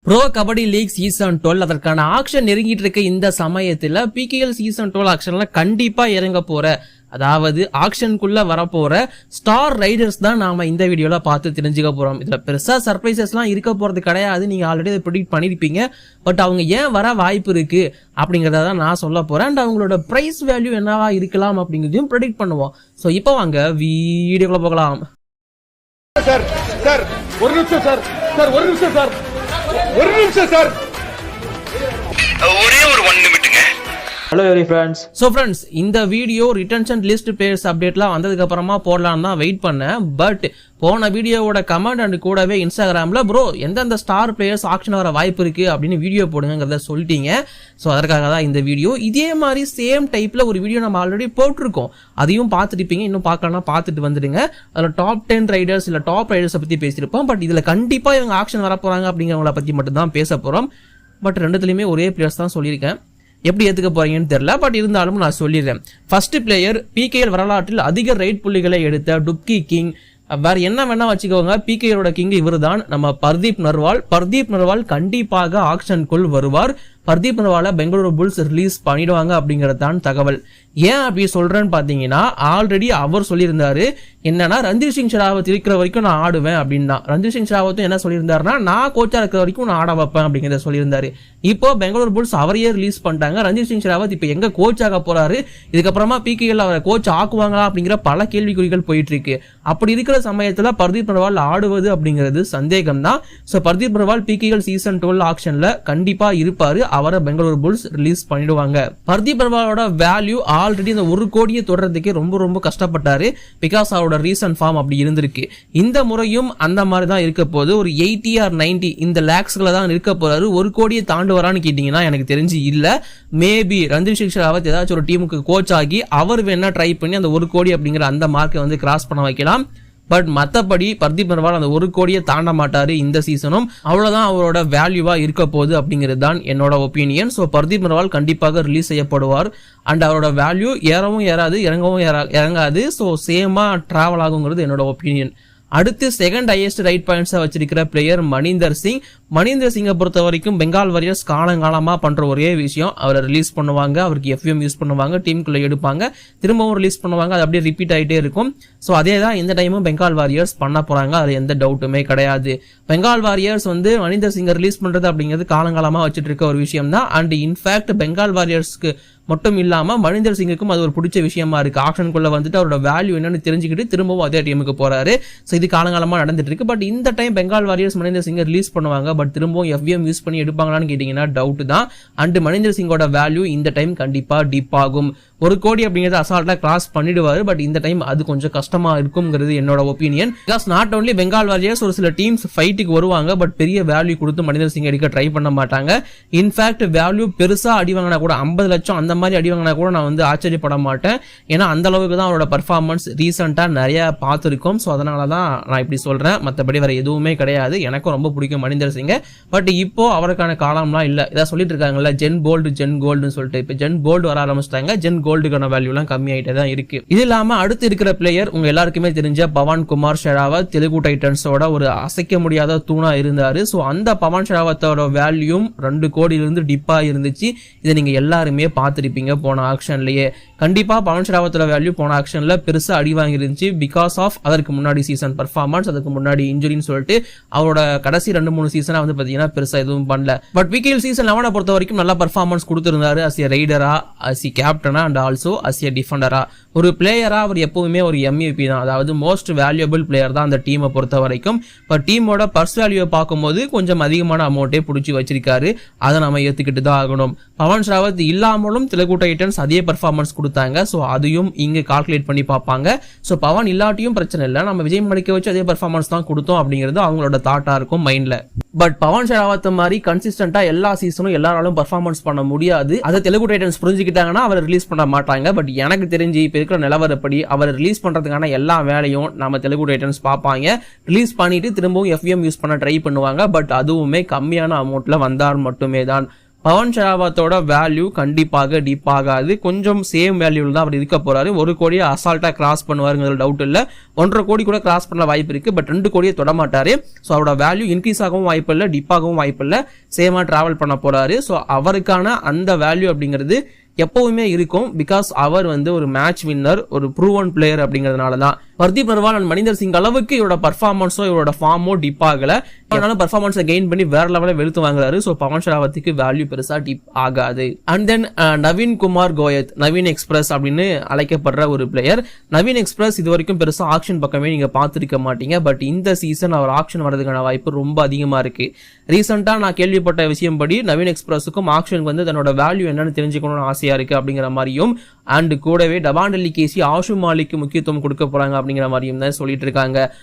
Bro kabaddi league season 12 அதற்கான action நெருங்கிட்டு இருக்க இந்த சமயத்துல பிகேஎல் சீசன் 12 ஆக்ஷன்ல கண்டிப்பா இறங்க போற, அதாவது ஆக்ஷனுக்குள்ள வரப்போற ஸ்டார் ரைடர்ஸ் தான் நாம இந்த வீடியோல பார்த்து தெரிஞ்சுக்க போறோம். இதுல பெருசா சர்ப்ரைசஸ்லாம் இருக்க போறது கிடையாது, நீங்க ஆல்ரெடி அதை ப்ரெடிக்ட் பண்ணிருப்பீங்க. பட் அவங்க ஏன் வர வாய்ப்பு இருக்கு அப்படிங்கறத தான் நான் சொல்ல போறேன். அண்ட் அவங்களோட பிரைஸ் வேல்யூ என்னவா இருக்கலாம் அப்படிங்கறதையும் ப்ரெடிக்ட் பண்ணுவோம். சோ இப்போ வாங்க வீடியோக்குள்ள போகலாம். சார் சார் ஒரு நிமிஷம் சார் சார் ஒரு நிமிஷம் சார் ஒரு நிமிஷம் சார் ஒரே ஒரு 1 நிமிட்டுங்க. Hello every friends. So friends, இந்த வீடியோ ரிட்டன்ஷன் லிஸ்ட் பிளேயர்ஸ் அப்டேட்லாம் வந்ததுக்கு அப்புறமா போடலான்னு தான் வெயிட் பண்ணேன். பட் போன வீடியோவோட கமெண்ட் அண்ட் கூடவே இன்ஸ்டாகிராமில் ப்ரோ எந்தெந்த ஸ்டார் பிளேயர்ஸ் ஆக்ஷன் வர வாய்ப்பு இருக்கு அப்படின்னு வீடியோ போடுங்கிறத சொல்லிட்டீங்க. ஸோ அதற்காக தான் இந்த வீடியோ. இதே மாதிரி சேம் டைப்ல ஒரு வீடியோ நம்ம ஆல்ரெடி போட்டிருக்கோம், அதையும் பார்த்துருப்பீங்க. இன்னும் பார்க்கலன்னா பார்த்துட்டு வந்துடுங்க. அதில் டாப் 10 ரைடர்ஸ் இல்லை டாப் ரைடர்ஸை பற்றி பேசியிருப்போம். பட் இதில் கண்டிப்பாக இவங்க ஆக்ஷன் வர போறாங்க அப்படிங்கிறவங்கள பற்றி மட்டும் தான் பேச போகிறோம். பட் ரெண்டுத்துலையுமே ஒரே பிளேயர்ஸ் தான் சொல்லியிருக்கேன். எப்படி ஏற்றுக்க போறீங்கன்னு தெரியல, பட் இருந்தாலும் நான் சொல்லிடுறேன். ஃபர்ஸ்ட் பிளேயர் பிகேஎல் வரலாற்றில் அதிக ரைட் புள்ளிகளை எடுத்த டுப்கி கிங். வேற என்ன வேணா வச்சுக்கோங்க, பிகேஎலோட கிங் இவர் தான், நம்ம பர்தீப் நர்வால். பர்தீப் நர்வால் கண்டிப்பாக ஆக்ஷனுக்குள் வருவார். பர்தீப் நர்வாலை பெங்களூரு புல்ஸ் ரிலீஸ் பண்ணிடுவாங்க அப்படிங்கிறது தான் தகவல். ஏன் அப்படி சொல்றேன்னு பாத்தீங்கன்னா, ஆல்ரெடி அவர் சொல்லியிருந்தாரு என்னன்னா, ரந்தீர் சிங் ஷெராவத் இருக்கிற வரைக்கும் நான் ஆடுவேன் அப்படின்னா. ரந்தீர் சிங் ஷெராவத்தும் என்ன சொல்லியிருந்தாருன்னா, நான் கோச்சா இருக்கிற வரைக்கும் நான் ஆட வைப்பேன் அப்படிங்கிறத சொல்லியிருந்தாரு. இப்போ பெங்களூரு புல்ஸ் அவரையே ரிலீஸ் பண்ணிட்டாங்க. ரந்தீர் சிங் ஷெராவத் இப்போ எங்க கோச் ஆக போறாரு, இதுக்கப்புறமா பிகேஎல் அவரை கோச் ஆக்குவாங்களா அப்படிங்கிற பல கேள்விக்குறிகள் போயிட்டு இருக்கு. அப்படி இருக்கிற சமயத்துல பர்தீப் நர்வால் ஆடுவது அப்படிங்கிறது சந்தேகம் தான். So Pardeep Narwal PKL season 12 ஆக்ஷன்ல கண்டிப்பா இருப்பாரு. அவரை பெங்களூரு புல்ஸ் ரிலீஸ் பண்ணிடுவாங்க. பர்தீப் நர்வாலோட வேல்யூ ஆல்ரெடி இந்த 1 கோடியை தொடர்றதுக்கே ரொம்ப கஷ்டப்பட்டாரு. பிகாஸ் அவரோட ரீசன்ட் ஃபார்ம் அப்படி இருந்திருக்கு. இந்த முறையும் அந்த மாதிரி தான் இருக்க போது. ஒரு 80 or 90 இந்த லேக்ஸ்ல தான் இருக்க போறாரு. 1 கோடியை தாண்டுவாரான்னு கேட்டீங்கன்னா எனக்கு தெரிஞ்சு இல்ல. மேபி ரந்தீர் சிங் ஷெராவத் ஏதாச்சும் ஒரு டீமுக்கு கோச் ஆகி அவர் வேணா ட்ரை பண்ணி அந்த 1 கோடி அப்படிங்கிற அந்த மார்க்கை வந்து கிராஸ் பண்ண வைக்கலாம். பட் மற்றபடி பர்தீப் நர்வால் அந்த 1 கோடியை தாண்ட மாட்டாரு இந்த சீசனும். அவ்வளவுதான் அவரோட வேல்யூவா இருக்க போகுது அப்படிங்கிறது தான் என்னோட ஒப்பீனியன். ஸோ பர்தீப் நர்வால் கண்டிப்பாக ரிலீஸ் செய்யப்படுவார். அண்ட் அவரோட வேல்யூ ஏறவும் ஏறாது, இறங்கவும் இறங்காது. ஸோ சேமா டிராவல் ஆகுங்கிறது என்னோட ஒப்பீனியன். அடுத்து செகண்ட் ஹையஸ்ட் ரைட் பாயிண்ட்ஸை வச்சிருக்கிற பிளேயர் மணிந்தர் சிங். மணிந்தர் சிங்கை பொறுத்த வரைக்கும் பெங்கால் வாரியர்ஸ் காலங்காலமா பண்ற ஒரே விஷயம், அவரை ரிலீஸ் பண்ணுவாங்க, அவருக்கு எஃப்எம் யூஸ் பண்ணுவாங்க, டீமுக்குள்ள எடுப்பாங்க, திரும்பவும் ரிலீஸ் பண்ணுவாங்க, அது அப்படியே ரிப்பீட் ஆகிட்டே இருக்கும். ஸோ அதே தான் இந்த டைமும் பெங்கால் வாரியர்ஸ் பண்ண போறாங்க, அது எந்த டவுட்டுமே கிடையாது. பெங்கால் வாரியர்ஸ் வந்து மணிந்தர் சிங்கை ரிலீஸ் பண்றது அப்படிங்கிறது காலங்காலமா வச்சுட்டு இருக்க ஒரு விஷயம் தான். அண்ட் இன்ஃபேக்ட் பெங்கால் வாரியர்ஸ்க்கு மட்டும் இல்லாம மணிந்தர் சிங்குக்கும் அது ஒரு பிடிச்ச விஷயமா இருக்கு. ஆக்ஷனுக்குள்ள வந்துட்டு அவரோட வேல்யூ என்னன்னு தெரிஞ்சுக்கிட்டு திரும்பவும் அதே டீமுக்கு போறாரு. ஸோ இது காலங்காலமா நடந்துட்டு இருக்கு. பட் இந்த டைம் பெங்கால் வாரியர்ஸ் மணிந்தர் சிங்கை ரிலீஸ் பண்ணுவாங்க. பட் திரும்பவும் எஃப்எம் யூஸ் பண்ணி எடுப்பாங்களான்னு கேட்டீங்கன்னா டவுட் தான். அண்ட் மணிந்தர் சிங்கோட வேல்யூ இந்த டைம் கண்டிப்பா டிப் ஆகும். 1 கோடி அப்படிங்கிறது அசால்ட்டா கிராஸ் பண்ணிடுவாரு. பட் இந்த டைம் அது கொஞ்சம் கஷ்டமா இருக்குங்கிறது என்னோட opinion. Because not only Bengal warriors, ஒரு சில டீம்ஸ் ஃபைட்டுக்கு வருவாங்க, பட் பெரிய வேல்யூ கொடுத்து மணிந்தர் சிங் எடுக்க ட்ரை பண்ண மாட்டாங்க. இன்ஃபேக்ட் வேல்யூ பெருசா அடி வாங்கினா கூட 50 லட்சம் அந்த மாதிரி அடி வாங்கினா கூட நான் வந்து ஆச்சரியப்பட மாட்டேன். ஏன்னா அந்த அளவுக்கு தான் அவரோட பர்ஃபார்மன்ஸ் ரீசெண்டா நிறைய பார்த்துருக்கோம். ஸோ அதனால தான் நான் இப்படி சொல்றேன். மற்றபடி வேற எதுவுமே கிடையாது. எனக்கும் ரொம்ப பிடிக்கும் மணிந்தர் சிங். பட் இப்போ அவருக்கான காலம்லாம் இல்ல. இதான் சொல்லிட்டு இருக்காங்கல்ல, ஜென் கோல்டுன்னு சொல்லிட்டு. இப்போ ஜென் போல்டு வர ஆரம்பிச்சிட்டாங்க. ஜென் கோல்டுக்கான வேல்யூலாம் கம்மி ஆகிட்டே தான் இருக்கு. இது இல்லாம அடுத்து இருக்கிற பிளேயர் உங்க எல்லாருக்குமே தெரிஞ்ச பவன் குமார் ஷெராவத். தெலுங்கு டைட்டன்ஸோட ஒரு அசைக்க முடியாத தூணா இருந்தாரு. ஸோ அந்த பவன் ஷெராவத்தோட வேல்யூம் 2 கோடியிலிருந்து டிப்பா இருந்துச்சு. இதை நீங்க எல்லாருமே பார்த்திருப்பீங்க போன ஆக்ஷன்லயே. கண்டிப்பா பவன் ஷெராவத்தோட வேல்யூ போன ஆக்ஷன்ல பெருசா அடி வாங்கி இருந்துச்சு. பிகாஸ் ஆஃப் அதற்கு முன்னாடி சீசன் பர்ஃபார்மன்ஸ், அதுக்கு முன்னாடி இன்ஜுரின்னு சொல்லிட்டு அவரோட கடைசி 2-3 சீசனா வந்து பாத்தீங்கன்னா பெருசா எதுவும் பண்ணல. பட் பிகேஎல் சீசன் 11 பொறுத்த வரைக்கும் நல்ல பர்ஃபார்மன்ஸ் கொடுத்திருந்தாரு. அஸ் எ ரைடரா, அஸ் எ கேப்டனா அண்ட் ஆல்சோ அஸ் எ டிஃபெண்டரா. ஒரு பிளேயரா அவர் எப்பவுமே ஒரு எம்இபி தான், அதாவது மோஸ்ட் வேல்யூபிள் பிளேயர் தான் அந்த டீமை பொறுத்த வரைக்கும். பட் டீமோட பர்ஸ் வேல்யூவை பார்க்கும்போது கொஞ்சம் அதிகமான அமௌண்ட்டே பிடிச்சி வச்சிருக்காரு. அதை நம்ம ஏத்துக்கிட்டு தான் ஆகணும். பவன் ஷெராவத் இல்லாமலும் தெலுங்கு டைட்டன்ஸ் அதே பர்ஃபார்மன்ஸ் கொடுத்தாங்க. ஸோ அதையும் இங்க கால்குலேட் பண்ணி பார்ப்பாங்க. ஸோ பவன் இல்லாட்டியும் பிரச்சனை இல்லை, நம்ம விஜய் மணிக்க வச்சு அதே பர்ஃபார்மன்ஸ் தான் கொடுத்தோம் அப்படிங்கிறது அவங்களோட தாட்டா இருக்கும் மைண்ட்ல. பட் பவன் ஷெராவத் மாதிரி கன்சிஸ்டன்டா எல்லா சீசனும் எல்லாராலும் பர்ஃபார்மன்ஸ் பண்ண முடியாது. அதை தெலுங்கு டைட்டன்ஸ் புரிஞ்சுக்கிட்டாங்கன்னா அவரை ரிலீஸ் பண்ண மாட்டாங்க. பட் எனக்கு தெரிஞ்சு இப்ப இருக்கிற நிலவரப்படி அவரை ரிலீஸ் பண்றதுக்கான எல்லா வேலையும் நம்ம தெலுங்கு டைட்டன்ஸ் பார்ப்பாங்க. ரிலீஸ் பண்ணிட்டு திரும்பவும் எஃப்எம் யூஸ் பண்ண ட்ரை பண்ணுவாங்க. பட் அதுவுமே கம்மியான அமௌண்ட்ல வந்தால் மட்டுமே தான். பவன் ஷெராவத்தோட வேல்யூ கண்டிப்பாக டீப் ஆகாது, கொஞ்சம் சேம் வேல்யூல தான் அவர் இருக்க போறாரு. 1 கோடியை அசால்ட்டா கிராஸ் பண்ணுவாருங்கிறது டவுட் இல்ல, 1.5 கோடி கூட கிராஸ் பண்ண வாய்ப்பு இருக்கு, பட் 2 கோடியை தொட மாட்டாரு. ஸோ அவரோட வேல்யூ இன்க்ரீஸ் ஆகவும் வாய்ப்பு இல்லை, டிப் ஆகவும் வாய்ப்பு இல்லை, சேமா டிராவல் பண்ண போறாரு. ஸோ அவருக்கான அந்த வேல்யூ அப்படிங்கிறது எப்பவுமே இருக்கும். பிகாஸ் அவர் வந்து ஒரு மேட்ச் வின்னர், ஒரு ப்ரூவன் பிளேயர் அப்படிங்கிறதுனால தான். பர்தீப் நர்வால் அண்ட் மணிந்தர் சிங் அளவுக்கு இவரோட பர்ஃபார்மன்ஸோ இவரோட ஃபார்மோ டிப் ஆகல, ஆனாலும் பர்ஃபார்மன்ஸை கெயின் பண்ணி வேற லெவலில் வெளுத்து வாங்குறாரு. ஸோ பவன் ஷெராவத்துக்கு வேல்யூ பெருசா டிப் ஆகாது. And then Naveen Kumar Goyat, Naveen express அப்படின்னு அழைக்கப்படுற ஒரு பிளேயர். நவீன் எக்ஸ்பிரஸ் இது வரைக்கும் பெருசா ஆக்ஷன் பக்கமே நீங்க பார்த்திருக்க மாட்டீங்க, பட் இந்த சீசன் அவர் ஆக்ஷன் வரதுக்கான வாய்ப்பு ரொம்ப அதிகமா இருக்கு. ரீசெண்டா நான் கேள்விப்பட்ட விஷயம் படி நவீன் எக்ஸ்பிரஸுக்கும் ஆக்ஷனுக்கு வந்து தன்னோட வேல்யூ என்னன்னு தெரிஞ்சுக்கணும்னு ஆசையா இருக்கு அப்படிங்கிற மாதிரியும், அண்ட் கூடவே டபாண்டலி கேசி ஆஷு மாலிக்கு முக்கியத்துவம் கொடுக்க போறாங்க அப்படிங்கிற மாதிரியும் தான் சொல்லிட்டு இருக்காங்க.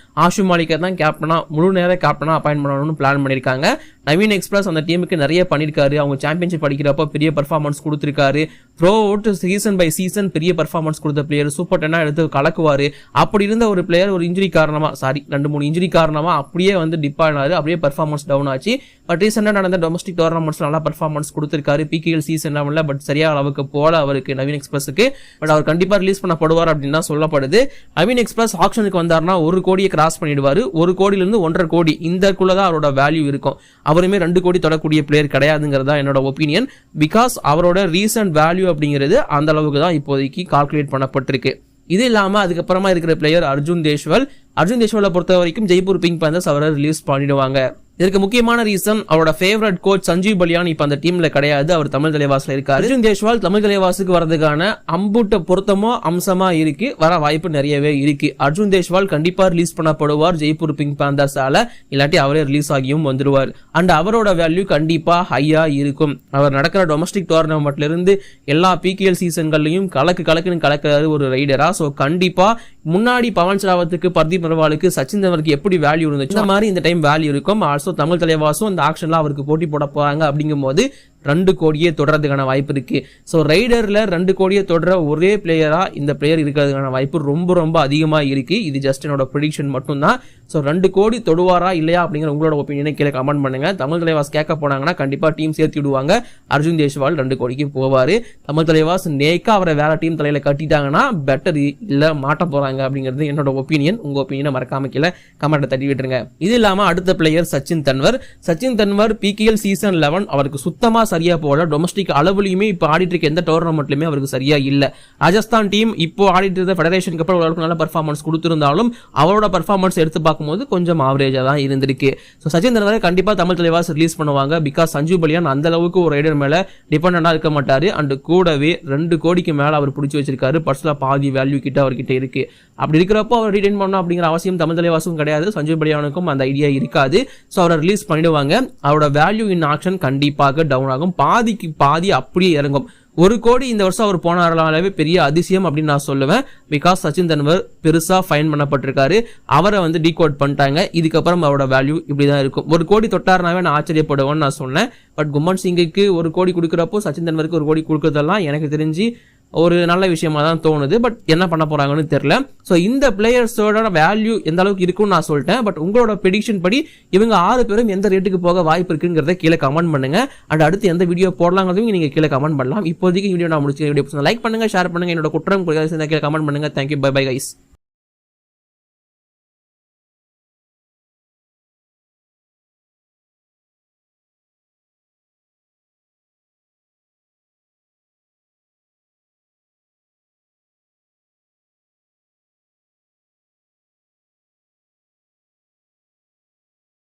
ஆஷு மாலிக்கை தான் கேப்டனா, முழு நேர கேப்டனா அப்பாயின்ட் பண்ணணும்னு பிளான் பண்ணிருக்காங்க. நவீன் எக்ஸ்பிரஸ் அந்த டீமுக்கு நிறைய பண்ணிருக்காரு, அவங்க சாம்பியன்ஷிப் அடிக்கிறப்ப பெரிய பர்ஃபார்மன்ஸ் கொடுத்திருக்காரு. Throughout season by season பெரிய பர்ஃபார்மன்ஸ் கொடுத்த பிளேயர், சூப்பர் 10 எடுத்து கலக்குவாரு. அப்படி இருந்த ஒரு பிளேயர் ஒரு இன்ஜுரி காரணமா, 2-3 இன்ஜுரி காரணமா அப்படியே வந்து டிப் ஆனாரு, அப்படியே பர்ஃபார்மன்ஸ் டவுன் ஆச்சு. பட் ரீசெண்டா நடந்த டொமஸ்டிக் டோர்னமெண்ட்ஸ் நல்லா பர்ஃபார்மன்ஸ் கொடுத்திருக்காரு. PKL சீசன் லெவல்ல பட் சரியா அளவுக்கு போல அவருக்கு நவீன் எக்ஸ்பிரஸுக்கு. பட் அவர் கண்டிப்பா ரிலீஸ் பண்ணப்படுவார் அப்படின்னு தான் சொல்லப்படுது. நவீன் எக்ஸ்பிரஸ் ஆக்ஷனுக்கு வந்தாருன்னா 1 கோடியை கிராஸ் பண்ணிடுவாரு. 1 கோடியிலிருந்து 1.5 கோடி இந்தக்குள்ளதான் அவரோட வேல்யூ இருக்கும். அவருமே 2 கோடி தொடக்கூடிய பிளேயர் கிடையாதுங்கிறதா என்னோட ஒப்பீனியன். பிகாஸ் அவரோட ரீசன்ட் வேல்யூ அப்படிங்கிறது அந்த அளவுக்கு தான் இப்போதைக்கு கால்குலேட் பண்ணப்பட்டிருக்கு. இது இல்லாம அதுக்கப்புறமா இருக்கிற பிளேயர் அர்ஜுன் தேஷ்வாலை பொறுத்த வரைக்கும் ஜெய்ப்பூர் பிங்க் பேந்தர்ஸ் அவரை ரிலீஸ் பண்ணிடுவாங்க. இதற்கு முக்கியமான ரீசன் அவரோட ஃபேவரட் கோச் சஞ்சீவ் பலியான் இப்ப அந்த டீம்ல கிடையாது, அவர் தமிழ் தலைவாஸ்ல இருக்காரு. அர்ஜுன் தேஷ்வால் தமிழ் தலைவாசுக்கு வரதுக்கான அம்புட்ட பொருத்தமோ அம்சமா இருக்கு, வர வாய்ப்பு நிறையவே இருக்கு. அர்ஜுன் தேஷ்வால் கண்டிப்பா ரிலீஸ் பண்ணப்படுவார் ஜெய்ப்பூர் பிங்க் பேந்தர்ஸால, இல்லாட்டி அவரே ரிலீஸ் ஆகியும் வந்துருவார். அண்ட் அவரோட வேல்யூ கண்டிப்பா ஹையா இருக்கும். அவர் நடக்கிற டொமஸ்டிக் டோர்னமெண்ட்ல இருந்து எல்லா PKL சீசன்கள்லயும் கலக்குன்னு கலக்கிறாரு ஒரு ரைடரா. சோ கண்டிப்பா முன்னாடி பவன் ஷெராவத்துக்கு, பர்தீப் நர்வாலுக்கு, சச்சின் தெண்டுல்கருக்கு எப்படி வேல்யூ இருந்துச்சு, இந்த மாதிரி இந்த டைம் வேல்யூ இருக்கும். தமிழ் தலைவாசும் இந்த ஆக்ஷன்ல அவருக்கு போட்டி போட போறாங்க அப்படிங்கும் போது 2 கோடியே தொடர்றதுக்கான வாய்ப்பு இருக்கு. ஸோ ரைடர்ல 2 கோடியை தொடர ஒரே பிளேயரா இந்த பிளேயர் இருக்கிறதுக்கான வாய்ப்பு ரொம்ப ரொம்ப அதிகமா இருக்கு. இது ஜஸ்ட் என்னோட ப்ரெடிக்ஷன் மட்டும் தான். ஸோ 2 கோடி தொடுவாரா இல்லையா அப்படிங்கிற உங்களோட ஒப்பீனியனை கீழே கமெண்ட் பண்ணுங்க. தமிழ் தலைவாஸ் கேட்க போனாங்கன்னா கண்டிப்பா டீம் சேர்த்து விடுவாங்க. அர்ஜுன் தேஷ்வால் 2 கோடிக்கு போவாரு. தமிழ் தலைவாஸ் நேக்கா அவரை வேற டீம் தலையில கட்டிட்டாங்கன்னா பெட்டர், இல்ல மாட்ட போறாங்க அப்படிங்கிறது என்னோட ஒப்பீனியன். உங்க ஒப்பீனியனை மறக்காம கீழே கமெண்ட் தட்டி விட்டுருங்க. இது இல்லாம அடுத்த player Sachin Tanwar PKL season 11 அவருக்கு சுத்தமா சரியா போல. டொமஸ்டிக் அளவுலயுமே இப்ப ஆடிட்டு இருக்க எந்த டோர்னமெண்ட்லயுமே அவருக்கு சரியா இல்ல. ராஜஸ்தான் டீம் இப்போ ஆடிட்டு இருந்த ஃபெடரேஷனுக்கு அப்புறம் ஓரளவுக்கு நல்ல பர்ஃபார்மன்ஸ் கொடுத்திருந்தாலும் அவரோட பர்ஃபார்மன்ஸ் எடுத்து பார்க்கும்போது கொஞ்சம் ஆவரேஜா தான் இருந்திருக்கு. ஸோ சச்சின் தெண்டுல்கரை கண்டிப்பா தமிழ் தலைவாஸ் ரிலீஸ் பண்ணுவாங்க. பிகாஸ் சஞ்சீவ் பலியான் அந்த அளவுக்கு ஒரு ரைடர் மேல டிபெண்டா இருக்க மாட்டாரு. அண்ட் கூடவே 2 கோடிக்கு மேல அவர் பிடிச்சி வச்சிருக்காரு. பர்சனலா பாதி வேல்யூ கிட்ட அவர்கிட்ட இருக்கு. அப்படி இருக்கிறப்போ அவர் ரிட்டைன் பண்ணணும் அப்படிங்கிற அவசியம் தமிழ் தலைவாசும் கிடையாது, சஞ்சீவ் பலியானுக்கும் அந்த ஐடியா இருக்காது. ஸோ அவரை ரிலீஸ் பண்ணிடுவாங்க. அவரோட வேல்யூ இன் ஆக்ஷன் கண்டிப்பாக டவுன் ஆகும், பாதிக்கு பாதி அப்படியே இறங்கும். 1 கோடி இந்த வருஷம் அவர் போனாலே பெரிய அதிசயம் அப்படின்னு நான் சொல்லுவேன். பிகாஸ் சச்சின் தெண்டுல்கர் பெருசா ஃபைன் பண்ணப்பட்டிருக்காரு, அவரை வந்து டீகோட் பண்ணிட்டாங்க. இதுக்கப்புறம் அவரோட வேல்யூ இப்படிதான் இருக்கும். 1 கோடி தொட்டாருனாவே நான் ஆச்சரியப்படுவேன்னு நான் சொன்னேன். பட் கும்மன் சிங்குக்கு 1 கோடி கொடுக்குறப்போ சச்சின் தெண்டுல்கருக்கு 1 கோடி கொடுக்கறதெல்லாம் எனக்கு தெரிஞ்சு ஒரு நல்ல விஷயமா தான் தோணுது. பட் என்ன பண்ண போறாங்கன்னு தெரியல. சோ இந்த பிளேயர்ஸோட வேல்யூ எந்த அளவுக்கு இருக்குன்னு நான் சொல்லிட்டேன். பட் உங்களோட ப்ரெடிக்ஷன் படி இவங்க 6 பேரும் எந்த ரேட்டுக்கு போக வாய்ப்பு இருக்குங்கிறத கீழே கமெண்ட் பண்ணுங்க. அண்ட் அடுத்து எந்த வீடியோ போடலாங்கிறதையும் நீங்க கீழே கமெண்ட் பண்ணலாம். இப்போதைக்கு வீடியோ நான் முடிச்சு லைக் பண்ணுங்க, ஷேர் பண்ணுங்க. என்னோட குற்றம் கீழே கமெண்ட் பண்ணுங்க. Thank you, bye bye guys.